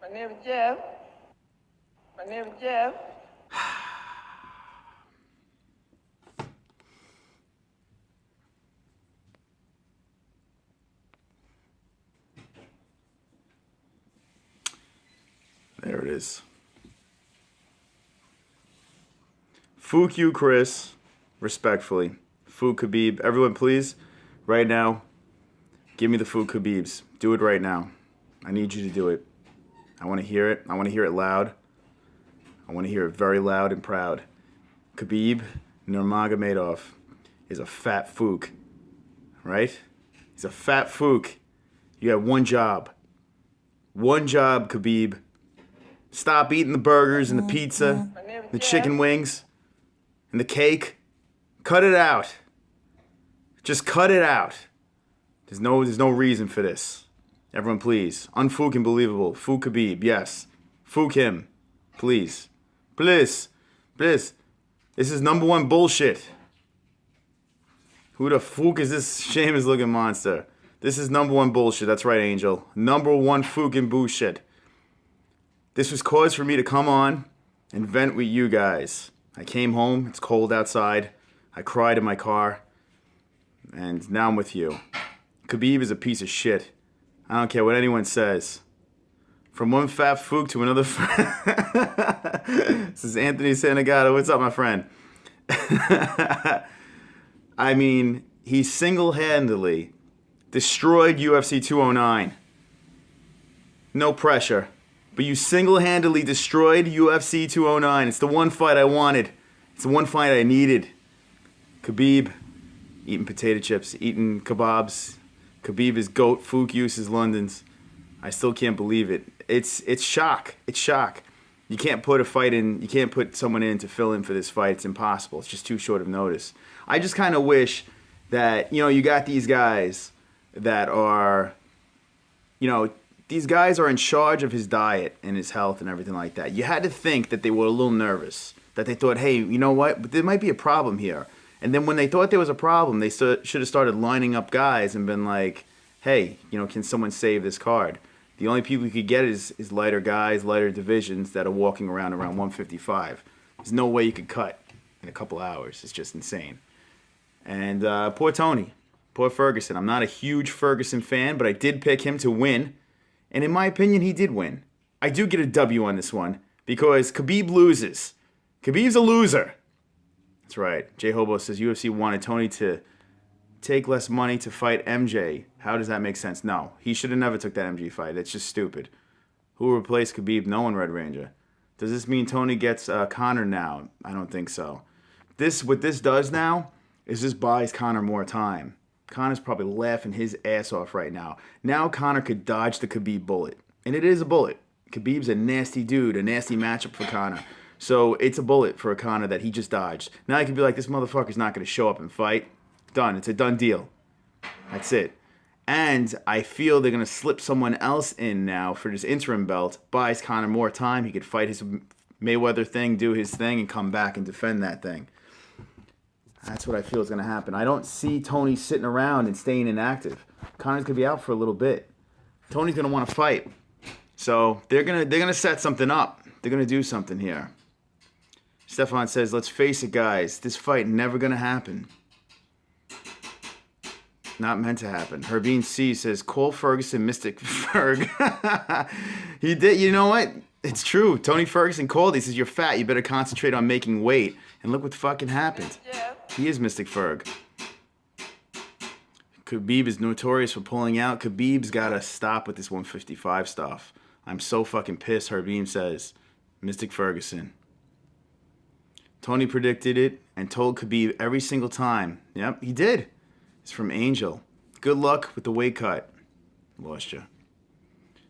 My name is Jeff. My name is Jeff. There it is. Fook you, Chris. Respectfully. Fook Khabib. Everyone, please, right now, give me the Fook Khabibs. Do it right now. I need you to do it. I want to hear it. I want to hear it loud. I want to hear it very loud and proud. Khabib Nurmagomedov is a fat Fook. Right? He's a fat Fook. You have one job. One job, Khabib. Stop eating the burgers and the pizza, the chicken wings, and the cake. Cut it out. Just cut it out. There's no reason for this. Everyone, please. Unfook and believable. Fook Khabib, yes. Fook him. Please. Please. Please. This is number one bullshit. Who the Fook is this shameless looking monster? This is number one bullshit. That's right, Angel. Number one Fook and bullshit. This was cause for me to come on and vent with you guys. I came home. It's cold outside. I cried in my car. And now I'm with you. Khabib is a piece of shit. I don't care what anyone says. From one fat Fook to another. This is Anthony Santagato. What's up, my friend? I mean, he single-handedly destroyed UFC 209. No pressure. But you single-handedly destroyed UFC 209. It's the one fight I wanted. It's the one fight I needed. Khabib, eating potato chips, eating kebabs. Khabib is GOAT. Fook uses London's. I still can't believe it. It's shock. It's shock. You can't put a fight in. You can't put someone in to fill in for this fight. It's impossible. It's just too short of notice. I just kind of wish that, you got these guys that are, these guys are in charge of his diet and his health and everything like that. You had to think that they were a little nervous, that they thought, hey, you know what? But there might be a problem here. And then when they thought there was a problem, they should have started lining up guys and been like, hey, can someone save this card? The only people you could get is lighter guys, lighter divisions that are walking around 155. There's no way you could cut in a couple hours. It's just insane. And poor Tony, poor Ferguson. I'm not a huge Ferguson fan, but I did pick him to win. And in my opinion, he did win. I do get a W on this one because Khabib loses. Khabib's a loser. That's right. J Hobo says UFC wanted Tony to take less money to fight MJ. How does that make sense? No, he should have never took that MJ fight. That's just stupid. Who replaced Khabib? No one, Red Ranger. Does this mean Tony gets Conor now? I don't think so. What this does now is this buys Conor more time. Conor's probably laughing his ass off right now. Now Conor could dodge the Khabib bullet. And it is a bullet. Khabib's a nasty dude, a nasty matchup for Conor. So it's a bullet for a Conor that he just dodged. Now he could be like, this motherfucker's not going to show up and fight. Done. It's a done deal. That's it. And I feel they're going to slip someone else in now for this interim belt. Buys Conor more time. He could fight his Mayweather thing, do his thing, and come back and defend that thing. That's what I feel is going to happen. I don't see Tony sitting around and staying inactive. Conor's going to be out for a little bit. Tony's going to want to fight. So they're gonna set something up. They're going to do something here. Stefan says, let's face it, guys. This fight never going to happen. Not meant to happen. Herbine C says, call Ferguson Mystic Ferg. He did. You know what? It's true. Tony Ferguson called. He says, you're fat. You better concentrate on making weight. And look what fucking happened. He is Mystic Ferg. Khabib is notorious for pulling out. Khabib's got to stop with this 155 stuff. I'm so fucking pissed, Herbine says. Mystic Ferguson. Tony predicted it and told Khabib every single time. Yep, he did. It's from Angel. Good luck with the weight cut. Lost you.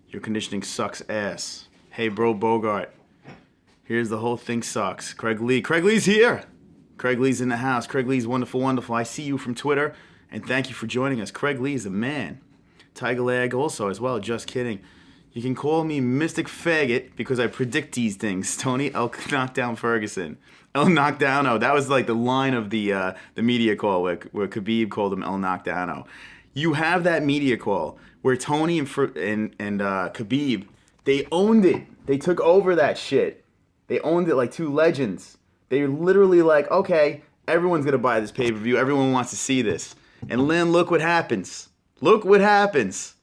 Your conditioning sucks ass. Hey, bro, Bogart. Here's the whole thing sucks. Craig Lee. Craig Lee's here. Craig Lee's in the house. Craig Lee's wonderful, wonderful. I see you from Twitter, and thank you for joining us. Craig Lee is a man. Tiger Leg also as well. Just kidding. You can call me Mystic Faggot because I predict these things. Tony, I'll knock down Ferguson. El Knockdowno. That was like the line of the media call where Khabib called him El Knockdowno. You have that media call where Tony and Khabib, They owned it. They took over that shit. They owned it like two legends. They're literally like, okay, everyone's going to buy this pay-per-view. Everyone wants to see this. And Lynn, look what happens. Look what happens.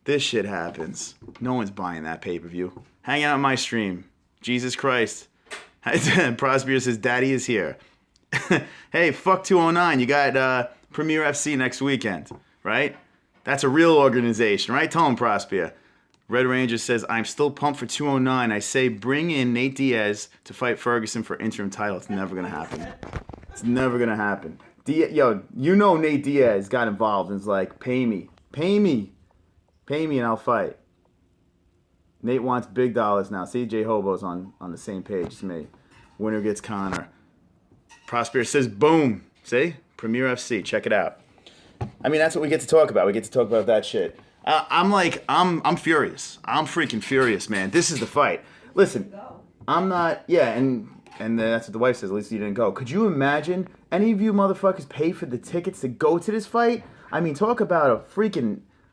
This shit happens. No one's buying that pay-per-view. Hang out on my stream. Jesus Christ. Prosper says, Daddy is here. Hey, fuck 209. You got Premier FC next weekend, right? That's a real organization, right? Tell him, Prosper. Red Ranger says, I'm still pumped for 209. I say bring in Nate Diaz to fight Ferguson for interim title. It's never going to happen. It's never going to happen. Yo, you know Nate Diaz got involved and is like, pay me and I'll fight. Nate wants big dollars now. CJ Hobo's on the same page as me. Winner gets Connor. Prosper says, boom. See? Premier FC. Check it out. I mean, that's what we get to talk about. We get to talk about that shit. I'm furious. I'm freaking furious, man. This is the fight. Listen, I'm not, yeah, and that's what the wife says. At least you didn't go. Could you imagine any of you motherfuckers pay for the tickets to go to this fight? I mean, talk about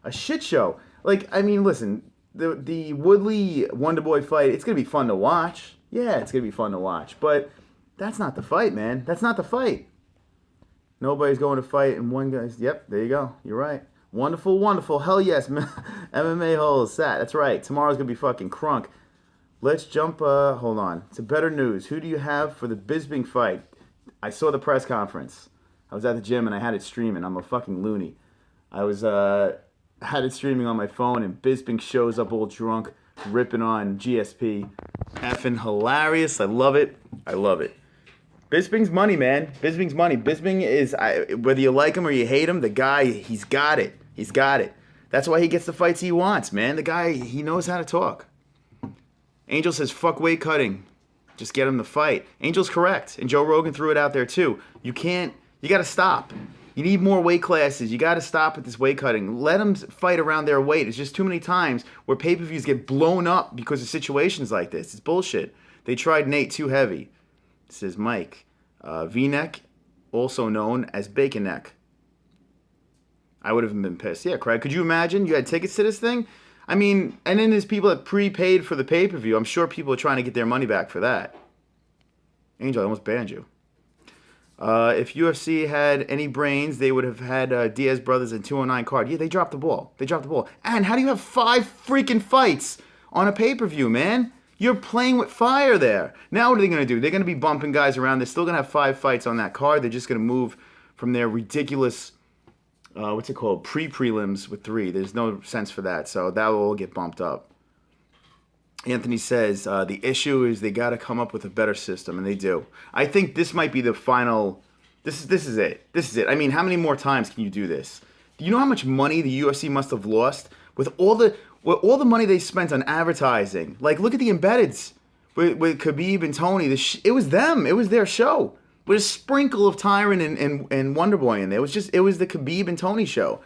a shit show. Like, I mean, listen, the Woodley Wonderboy fight, it's going to be fun to watch. Yeah, it's going to be fun to watch. But that's not the fight, man. That's not the fight. Nobody's going to fight, and one guy's, yep, there you go. You're right. Wonderful, wonderful. Hell yes, MMA-HOLE sat. That's right. Tomorrow's going to be fucking crunk. Let's jump, hold on. It's a better news. Who do you have for the Bisping fight? I saw the press conference. I was at the gym, and I had it streaming. I'm a fucking loony. I had it streaming on my phone, and Bisping shows up all drunk, ripping on GSP. Effing hilarious. I love it. I love it. Bisping's money, man. Bisping's money. Bisping is, whether you like him or you hate him, the guy, he's got it. He's got it. That's why he gets the fights he wants, man. The guy, he knows how to talk. Angel says, fuck weight cutting. Just get him to fight. Angel's correct. And Joe Rogan threw it out there, too. You got to stop. You need more weight classes. You got to stop with this weight cutting. Let them fight around their weight. It's just too many times where pay-per-views get blown up because of situations like this. It's bullshit. They tried Nate too heavy. Says Mike. V-neck, also known as bacon neck. I would have been pissed. Yeah, Craig, could you imagine? You had tickets to this thing? I mean, and then there's people that prepaid for the pay-per-view. I'm sure people are trying to get their money back for that. Angel, I almost banned you. If UFC had any brains, they would have had Diaz brothers and 209 card. Yeah, they dropped the ball. They dropped the ball. And how do you have 5 freaking fights on a pay-per-view, man? You're playing with fire there. Now what are they going to do? They're going to be bumping guys around. They're still going to have 5 fights on that card. They're just going to move from their ridiculous, pre-prelims with 3. There's no sense for that. So that will all get bumped up. Anthony says, the issue is they got to come up with a better system, and they do. I think this might be the final. This is it. This is it. I mean, how many more times can you do this? Do you know how much money the UFC must have lost with all the money they spent on advertising? Like, look at the embeddeds with Khabib and Tony. It was them. It was their show. With a sprinkle of Tyron and Wonderboy in there. It was the Khabib and Tony show.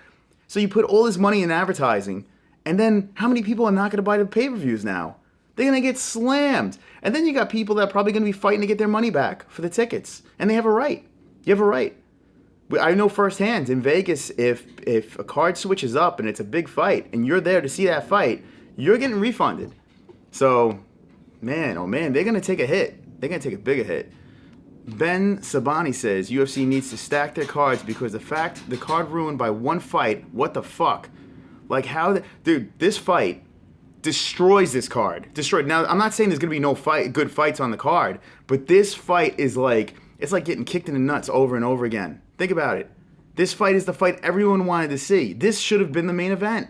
So you put all this money in advertising, and then how many people are not going to buy the pay-per-views now? They're going to get slammed. And then you got people that are probably going to be fighting to get their money back for the tickets. And they have a right. You have a right. I know firsthand in Vegas, if a card switches up and it's a big fight and you're there to see that fight, you're getting refunded. So, man, oh man, they're going to take a hit. They're going to take a bigger hit. Ben Sabani says UFC needs to stack their cards because the card ruined by one fight, what the fuck? Like how, dude, this fight destroys this card. Destroyed. Now, I'm not saying there's going to be no good fights on the card, but this fight is like, it's like getting kicked in the nuts over and over again. Think about it. This fight is the fight everyone wanted to see. This should have been the main event.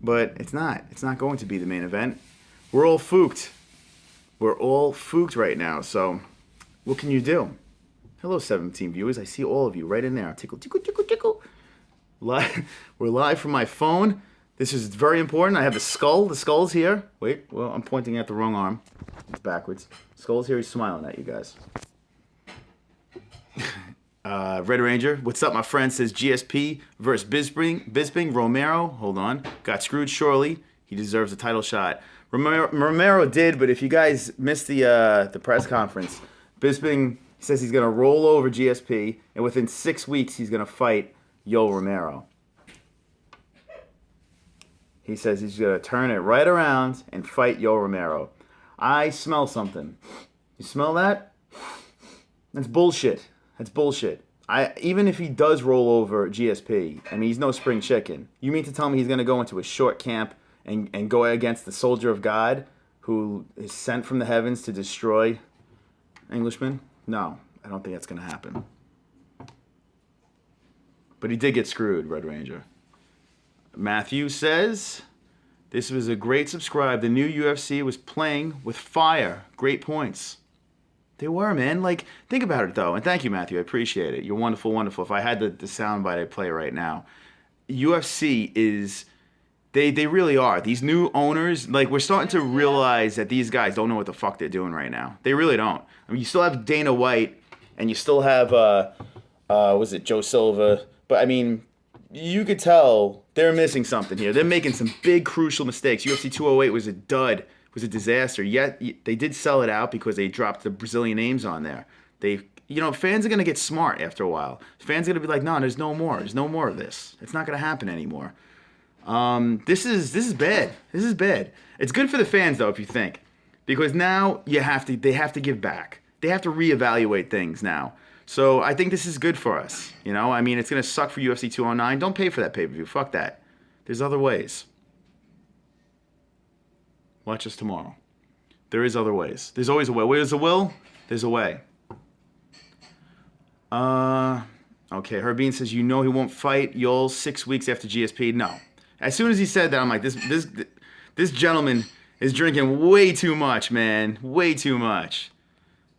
But it's not. It's not going to be the main event. We're all fooked. We're all fooked right now. So, what can you do? Hello, 17 viewers. I see all of you right in there. Tickle, tickle, tickle, tickle. We're live from my phone. This is very important. I have the skull. The skull's here. Wait, well, I'm pointing at the wrong arm. It's backwards. Skull's here. He's smiling at you guys. Red Ranger, what's up, my friend? Says GSP versus Bisping. Romero, hold on. Got screwed surely. He deserves a title shot. Romero did, but if you guys missed the press conference, Bisping says he's going to roll over GSP, and within 6 weeks he's going to fight Yo Romero. He says he's going to turn it right around and fight Yo Romero. I smell something. You smell that? That's bullshit. That's bullshit. Even if he does roll over GSP, I mean, he's no spring chicken. You mean to tell me he's going to go into a short camp and go against the soldier of God who is sent from the heavens to destroy Englishmen? No, I don't think that's going to happen. But he did get screwed, Red Ranger. Matthew says, this was a great subscribe. The new UFC was playing with fire. Great points. They were, man. Like, think about it, though. And thank you, Matthew. I appreciate it. You're wonderful, wonderful. If I had the soundbite, I'd play right now. UFC is... They really are. These new owners, like, we're starting to realize that these guys don't know what the fuck they're doing right now. They really don't. I mean, you still have Dana White, and you still have, was it Joe Silva? But, I mean, you could tell they're missing something here. They're making some big, crucial mistakes. UFC 208 was a dud. It was a disaster. Yet, they did sell it out because they dropped the Brazilian names on there. Fans are going to get smart after a while. Fans are going to be like, no, there's no more. There's no more of this. It's not going to happen anymore. This is bad. This is bad. It's good for the fans though, if you think, because now they have to give back. They have to reevaluate things now. So I think this is good for us. I mean, it's gonna suck for UFC 209. Don't pay for that pay-per-view. Fuck that. There's other ways. Watch us tomorrow. There is other ways. There's always a way. Where there's a will, there's a way. Okay. Herbine says he won't fight Yoel 6 weeks after GSP. No. As soon as he said that, I'm like, this gentleman is drinking way too much, man. Way too much.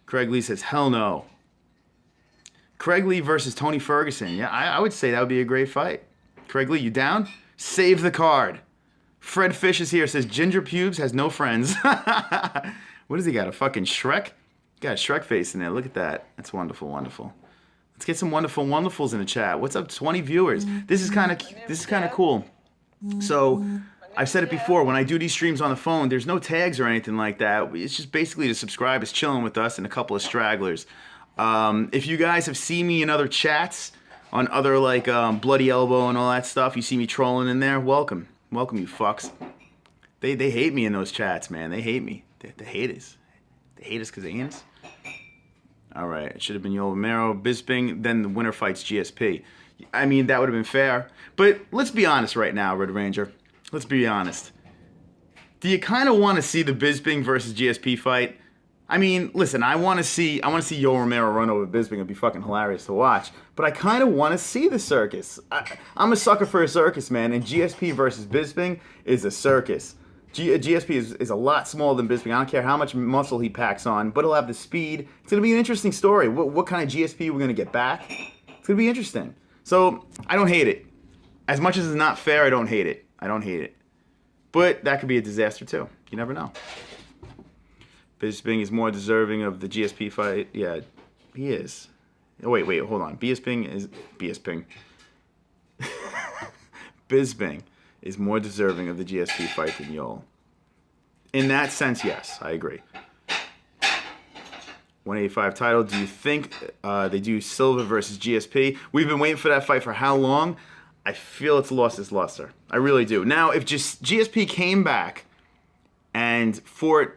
Craig Lee says, hell no. Craig Lee versus Tony Ferguson. Yeah, I would say that would be a great fight. Craig Lee, you down? Save the card. Fred Fish is here. Says, Ginger Pubes has no friends. What does he got? A fucking Shrek? Got a Shrek face in there. Look at that. That's wonderful, wonderful. Let's get some wonderful wonderfuls in the chat. What's up, 20 viewers? This is kind of cool. So, I've said it before, when I do these streams on the phone, there's no tags or anything like that. It's just basically to subscribe, is chilling with us and a couple of stragglers. If you guys have seen me in other chats, on other like Bloody Elbow and all that stuff, you see me trolling in there, welcome. Welcome, you fucks. They hate me in those chats, man. They hate me. They hate us. They hate us because they hate us. All right, it should have been Yoel Romero, Bisping, then the winner fights GSP. I mean, that would have been fair. But let's be honest right now, Red Ranger. Let's be honest. Do you kind of want to see the Bisping versus GSP fight? I mean, listen, I want to see Yoel Romero run over Bisping. It'd be fucking hilarious to watch. But I kind of want to see the circus. I'm a sucker for a circus, man. And GSP versus Bisping is a circus. GSP is a lot smaller than Bisping. I don't care how much muscle he packs on, but he'll have the speed. It's going to be an interesting story. What kind of GSP we're going to get back? It's going to be interesting. So, I don't hate it. As much as it's not fair, I don't hate it. I don't hate it. But that could be a disaster too. You never know. Bisping is more deserving of the GSP fight. Yeah, he is. Oh, wait, hold on. Bisping is more deserving of the GSP fight than Yoel. In that sense, yes, I agree. 185 title. Do you think they do Silva versus GSP? We've been waiting for that fight for how long? I feel it's lost its luster. I really do. Now, if just GSP came back and fought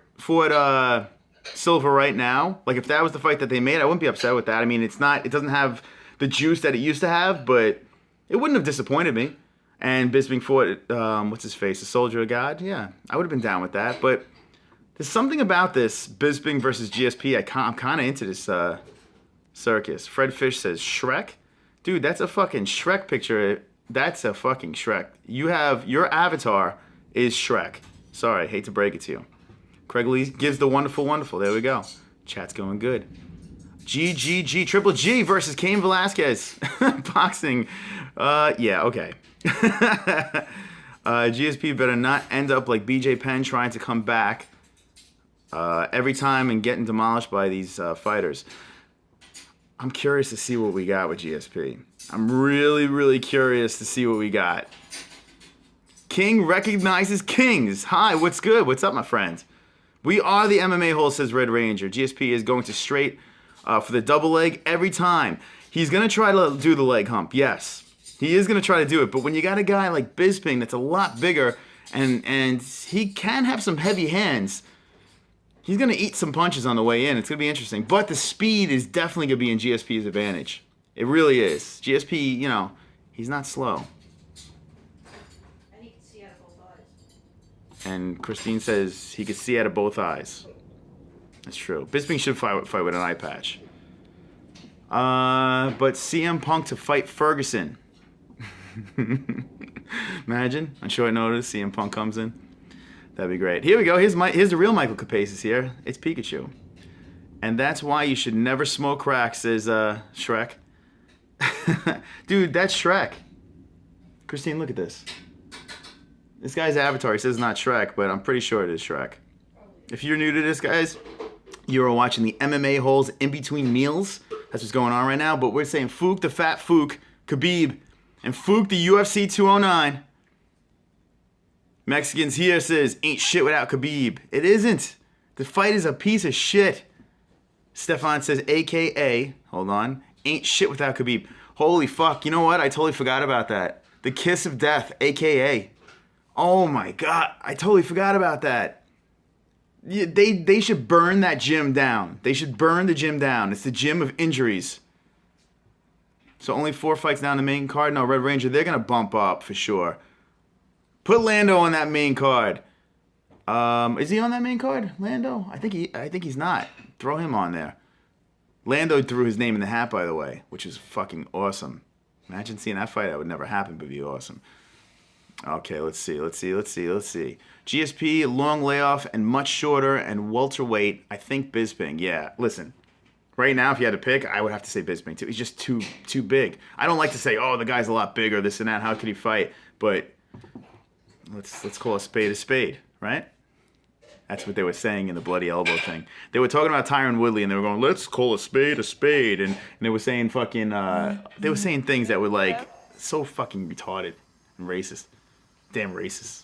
Silva right now, like if that was the fight that they made, I wouldn't be upset with that. I mean, it doesn't have the juice that it used to have, but it wouldn't have disappointed me. And Bisping fought, what's his face, a soldier of God? Yeah, I would have been down with that. But there's something about this Bisping versus GSP. I'm kind of into this circus. Fred Fish says, Shrek? Dude, that's a fucking Shrek picture. That's a fucking Shrek. Your avatar is Shrek. Sorry, hate to break it to you. Craig Lee gives the wonderful, wonderful. There we go. Chat's going good. GGG, Triple G versus Cain Velasquez. Boxing. Yeah, okay. GSP better not end up like BJ Penn trying to come back every time and getting demolished by these fighters. I'm curious to see what we got with GSP. I'm really, really curious to see what we got. King recognizes kings. Hi, what's good? What's up, my friend? We are the MMA-HOLE, says Red Ranger. GSP is going to straight for the double leg every time. He's going to try to do the leg hump, yes. He is going to try to do it, but when you got a guy like Bisping that's a lot bigger And he can have some heavy hands. He's going to eat some punches on the way in. It's going to be interesting. But the speed is definitely going to be in GSP's advantage. It really is. GSP, you know, he's not slow. And he can see out of both eyes. And Christine says he could see out of both eyes. That's true. Bisping should fight with an eye patch. But CM Punk to fight Ferguson. Imagine, on short notice, CM Punk comes in. That'd be great. Here we go. Here's the real Michael Capaces here. It's Pikachu. And that's why you should never smoke crack, says Shrek. Dude, that's Shrek. Christine, look at this. This guy's avatar, he says not Shrek, but I'm pretty sure it is Shrek. If you're new to this, guys, you are watching the MMA-holes in between meals. That's what's going on right now. But we're saying Fook, the fat Fook, Khabib, and Fook, the UFC 209. Mexicans here says, ain't shit without Khabib. It isn't. The fight is a piece of shit. Stefan says, AKA, hold on, ain't shit without Khabib. Holy fuck, you know what? I totally forgot about that. The kiss of death, AKA. Oh my God, I totally forgot about that. They should burn that gym down. They should burn the gym down. It's the gym of injuries. So only 4 fights down the main card? No, Red Ranger, they're going to bump up for sure. Put Lando on that main card. Is he on that main card, Lando? I think he's not. Throw him on there. Lando threw his name in the hat, by the way, which is fucking awesome. Imagine seeing that fight. That would never happen, but it'd be awesome. Okay, let's see. GSP, long layoff, and much shorter, and welterweight. I think Bisping. Yeah, listen. Right now, if you had to pick, I would have to say Bisping, too. He's just too big. I don't like to say, oh, the guy's a lot bigger, this and that. How could he fight? But let's call a spade, right? That's what they were saying in the bloody elbow thing. They were talking about Tyron Woodley, and they were going, let's call a spade. And they were saying fucking, they were saying things that were like so fucking retarded and racist. Damn racist.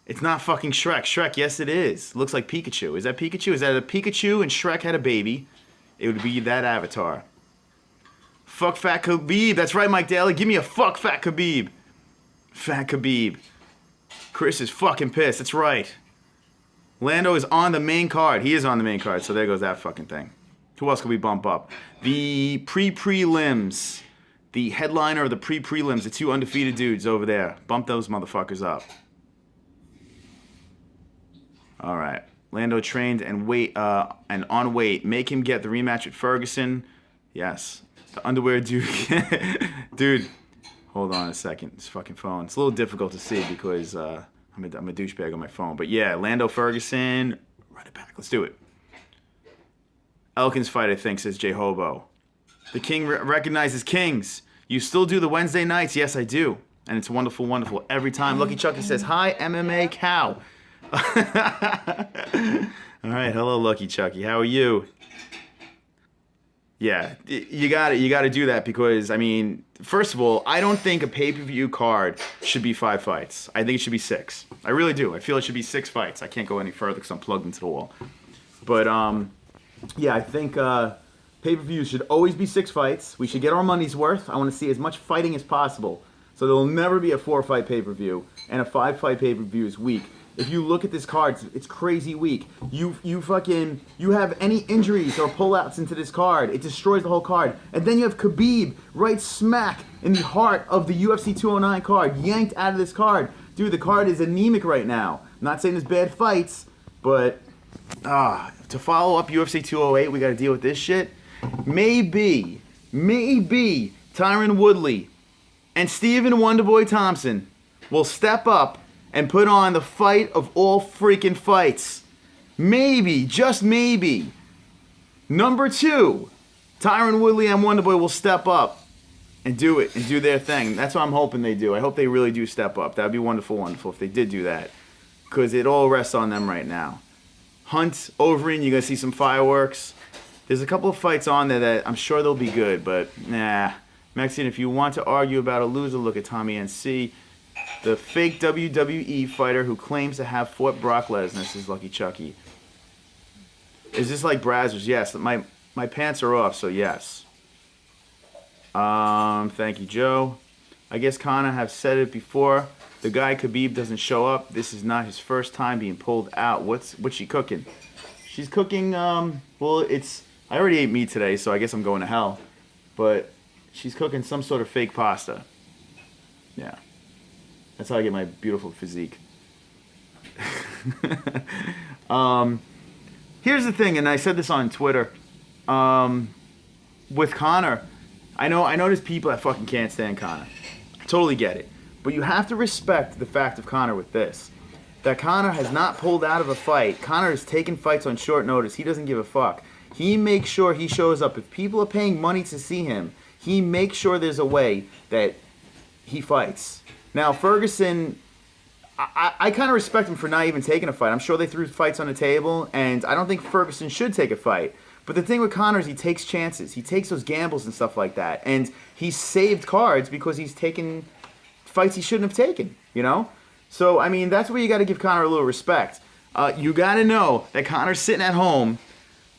It's not fucking Shrek. Shrek, yes it is. Looks like Pikachu. Is that Pikachu? Is that a Pikachu and Shrek had a baby? It would be that avatar. Fuck Fat Khabib. That's right, Mike Daly. Give me a fuck Fat Khabib. Fat Khabib. Chris is fucking pissed. That's right. Lando is on the main card. He is on the main card, so there goes that fucking thing. Who else could we bump up? The pre-prelims. The headliner of the pre-prelims, the 2 undefeated dudes over there. Bump those motherfuckers up. All right. Lando trained and on weight. Make him get the rematch with Ferguson. Yes. The underwear dude. Dude, hold on a second. This fucking phone. It's a little difficult to see because I'm a douchebag on my phone. But yeah, Lando Ferguson. Run it back. Let's do it. Elkins fight, I think, says J Hobo. The king recognizes kings. You still do the Wednesday nights? Yes, I do. And it's wonderful, wonderful every time. Lucky Chucky says, hi, MMA cow. All right, hello, Lucky Chucky. How are you? Yeah, you got to do that because, I mean, first of all, I don't think a pay-per-view card should be 5 fights. I think it should be 6. I really do. I feel it should be 6 fights. I can't go any further because I'm plugged into the wall. But, yeah, I think pay-per-views should always be 6 fights. We should get our money's worth. I want to see as much fighting as possible. So there will never be a 4-fight pay-per-view, and a 5-fight pay-per-view is weak. If you look at this card, it's crazy weak. You have any injuries or pullouts into this card, it destroys the whole card. And then you have Khabib right smack in the heart of the UFC 209 card, yanked out of this card. Dude, the card is anemic right now. I'm not saying there's bad fights, but to follow up UFC 208, we got to deal with this shit. Maybe Tyron Woodley and Stephen Wonderboy Thompson will step up and put on the fight of all freaking fights. Maybe, just maybe. Number 2, Tyron Woodley and Wonderboy will step up and do it and do their thing. That's what I'm hoping they do. I hope they really do step up. That would be wonderful, wonderful if they did do that. Because it all rests on them right now. Hunt, Overeem, you're going to see some fireworks. There's a couple of fights on there that I'm sure they'll be good, but nah. Mexican, if you want to argue about a loser, look at Tommy NC. The fake WWE fighter who claims to have fought Brock Lesnar, says Lucky Chucky. Is this like Brazzers? Yes. My pants are off, so yes. Thank you, Joe. I guess Conor have said it before. The guy Khabib doesn't show up. This is not his first time being pulled out. What's she cooking? She's cooking, well, I already ate meat today, so I guess I'm going to hell. But she's cooking some sort of fake pasta. Yeah. That's how I get my beautiful physique. Here's the thing, and I said this on Twitter. With Conor, I know there's people that fucking can't stand Conor. I totally get it. But you have to respect the fact of Conor with this. That Conor has not pulled out of a fight. Conor has taken fights on short notice. He doesn't give a fuck. He makes sure he shows up. If people are paying money to see him, he makes sure there's a way that he fights. Now, Ferguson, I kind of respect him for not even taking a fight. I'm sure they threw fights on the table, and I don't think Ferguson should take a fight. But the thing with Conor is he takes chances. He takes those gambles and stuff like that. And he's saved cards because he's taken fights he shouldn't have taken, you know? So, I mean, that's where you got to give Conor a little respect. You got to know that Conor's sitting at home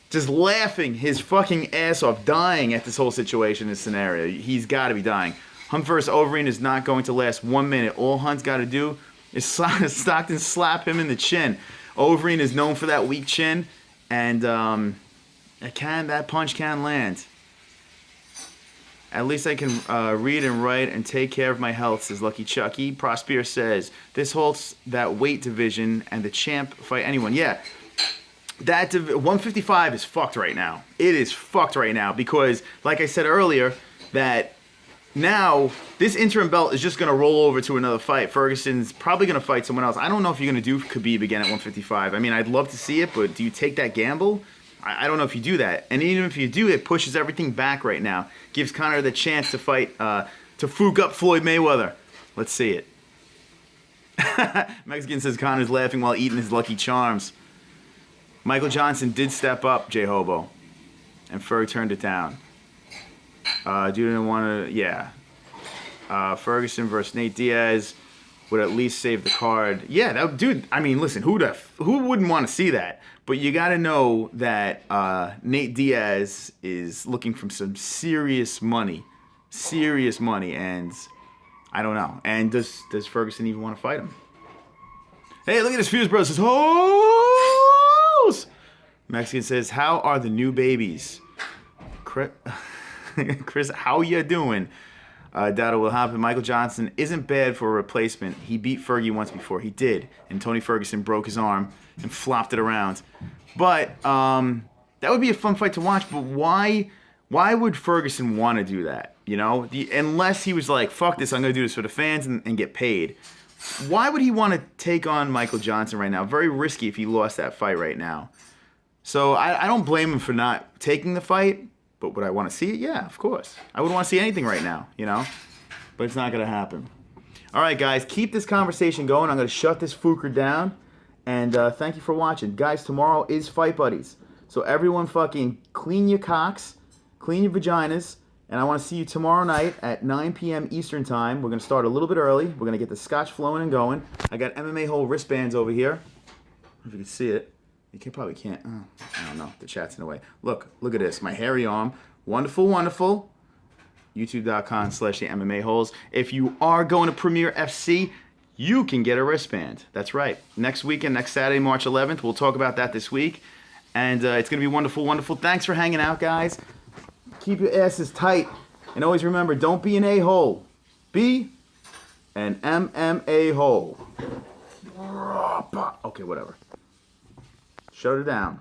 just laughing his fucking ass off, dying at this whole situation, this scenario. He's got to be dying. Hunt versus Overeem is not going to last 1 minute. All Hunt's got to do is Stockton slap him in the chin. Overeem is known for that weak chin, and that punch can land. At least I can read and write and take care of my health, says Lucky Chucky. Prosper says, this holds that weight division and the champ fight anyone. Yeah, that 155 is fucked right now. It is fucked right now because, like I said earlier, that now this interim belt is just going to roll over to another fight. Ferguson's probably going to fight someone else. I don't know if you're going to do Khabib again at 155. I mean, I'd love to see it, but do you take that gamble? I don't know if you do that. And even if you do, it pushes everything back right now. Gives Conor the chance to fight, to Fook up Floyd Mayweather. Let's see it. Mexican says Conor's laughing while eating his Lucky Charms. Michael Johnson did step up, J-Hobo. And Ferg turned it down. Dude didn't want to, yeah. Ferguson versus Nate Diaz would at least save the card. Yeah, that dude, I mean, listen, who wouldn't want to see that? But you got to know that Nate Diaz is looking for some serious money, and I don't know. And does Ferguson even want to fight him? Hey, look at this Fuse Bros. Says, hoes! Mexican says, how are the new babies? Chris, how you doing? Doubt it will happen. Michael Johnson isn't bad for a replacement. He beat Fergie once before. He did. And Tony Ferguson broke his arm and flopped it around. But that would be a fun fight to watch. But why would Ferguson want to do that? You know? Unless he was like, fuck this, I'm going to do this for the fans and get paid. Why would he want to take on Michael Johnson right now? Very risky if he lost that fight right now. So I don't blame him for not taking the fight. But would I want to see it? Yeah, of course. I wouldn't want to see anything right now, you know? But it's not going to happen. All right, guys, keep this conversation going. I'm going to shut this Fooker down. And thank you for watching. Guys, tomorrow is Fight Buddies. So everyone fucking clean your cocks, clean your vaginas. And I want to see you tomorrow night at 9 p.m. Eastern Time. We're going to start a little bit early. We're going to get the scotch flowing and going. I got MMA-HOLE wristbands over here. If you can see it. You probably can't. Oh, I don't know. The chat's in the way. Look at this. My hairy arm. Wonderful, wonderful. YouTube.com/MMA-holes. If you are going to Premier FC, you can get a wristband. That's right. Next weekend, next Saturday, March 11th. We'll talk about that this week. And it's going to be wonderful, wonderful. Thanks for hanging out, guys. Keep your asses tight. And always remember, don't be an a-hole. Be an MMA-hole. Okay, whatever. Shut her down.